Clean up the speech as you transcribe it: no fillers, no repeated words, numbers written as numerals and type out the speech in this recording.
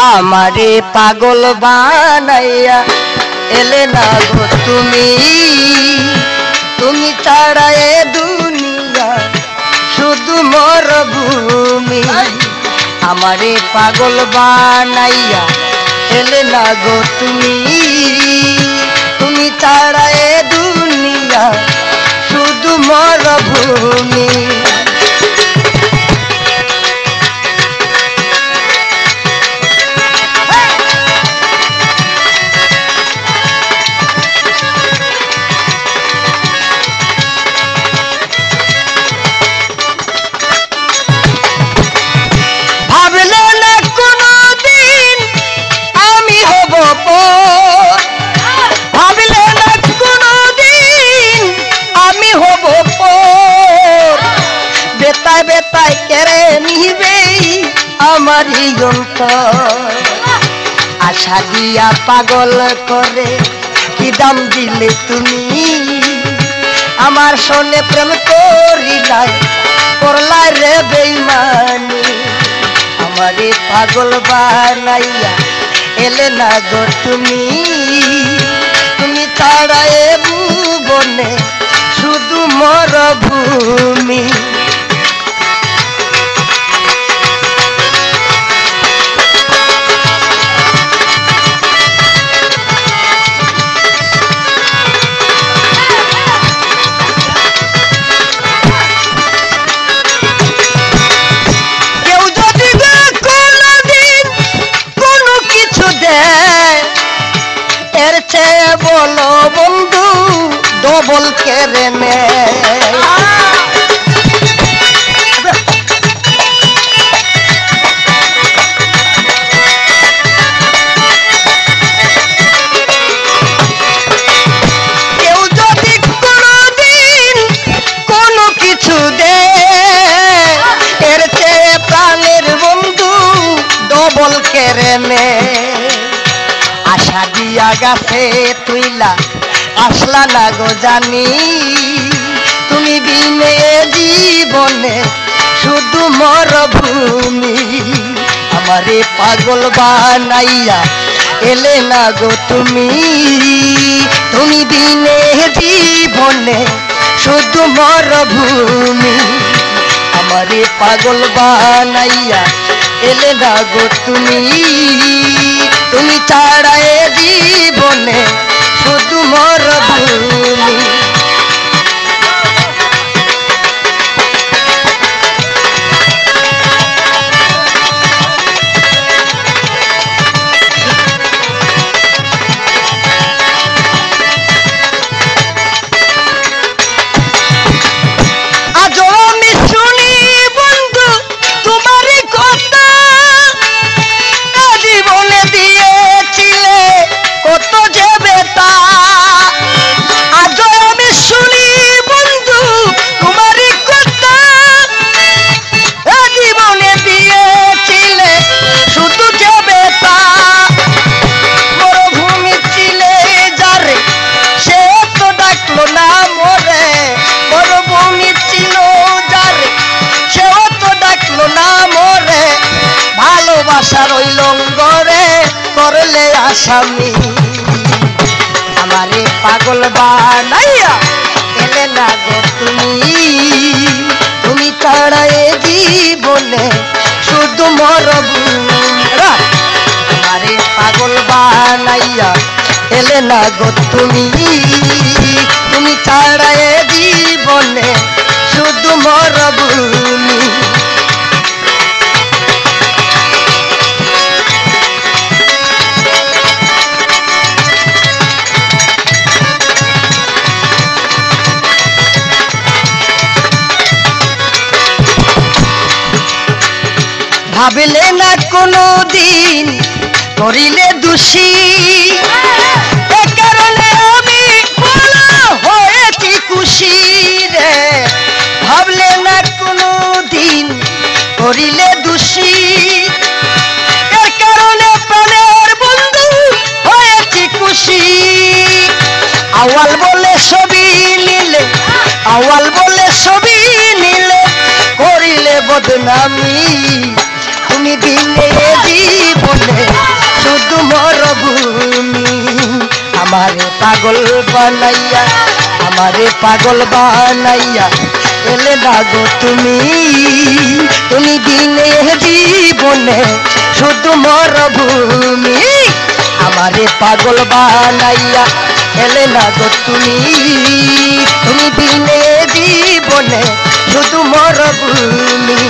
আমারে পাগল বানাইয়া এলে না গো তুমি, তুমি ছাড়া এ দুনিয়া শুধু মরভূমি। আমারে পাগল বানাইয়া এলে না গো তুমি, তুমি ছাড়া এ দুনিয়া শুধু মরভূমি। বেতায় কেড়ে নিবে আমারই অন্তর, আশা দিয়া পাগল করে কি দাম দিলে তুমি, আমার সনে প্রেম করিলাই করলাই রে বেঈমানি। আমারে পাগল বানাইয়া এলে না গো তুমি, তুমি ছাড়া এ ভুবনে শুধু মরভূমি। বলো বন্ধু ডবল কেড়ে নে, কেউ যদি কোনদিন কোনো কিছু দে এর চেয়ে প্রাণের বন্ধু ডবল কেড়ে নে। আশা দিয়া গাছে তুইলা আসলা না গো জানি, তুমি বিনে জীবনে শুধু মরভূমি। আমারে পাগল বানাইয়া এলে না গো তুমি, তুমি বিনে জীবনে শুধু মরভূমি। আমারে পাগল বানাইয়া এলে না গো তুমি, তুমি ছাড়া এ জীবনে শুধু মরভূমি। আজও আমি শুনি বন্ধু তোমারই কথা, জীবনে দিয়েছিলে কত যে বেতা। আজও আমি শুনি বন্ধু তোমারই কথা, জীবনে দিয়েছিলে শুধু যে বেতা। মরুভূমি ছিলে যারে সে তো ডাকলো না মরে, মরুভূমি ছিল যারে সেও তো ডাকলো না মরে। ভালোবাসার ওই লঙ্গরে করলে আসামি, আমারে পাগল বানাইয়া এলে না গো তুমি, তুমি ছাড়া এ জীবনে শুধু মরভূমি। আমারে পাগল বানাইয়া এলে না গো তুমি, তুমি ছাড়া এ জীবনে শুধু মরভূমি। ভাবলে না কোনো দিন করিলে দোষী, এ কারণে আমি বলা হয়েছি খুশি রে। ভাবলে না কোনো দিন করিলে দোষী, এ কারণে প্রাণের বন্ধু হয়েছি খুশি। আওয়াল বলে ছবি নিলে, আওয়াল বলে ছবি নিলে করিলে বদনামি, তুমি দিলে জীবন জীবনে শুধু মরভূমি আমারে পাগল বানাইয়া আমারে পাগল বানাইয়া এলে না গো তুমি তুমি দিনে জীবনে শুধু মরভূমি আমারে পাগল বানাইয়া এলে না গো তুমি তুমি দিনে জীবনে শুধু মরভূমি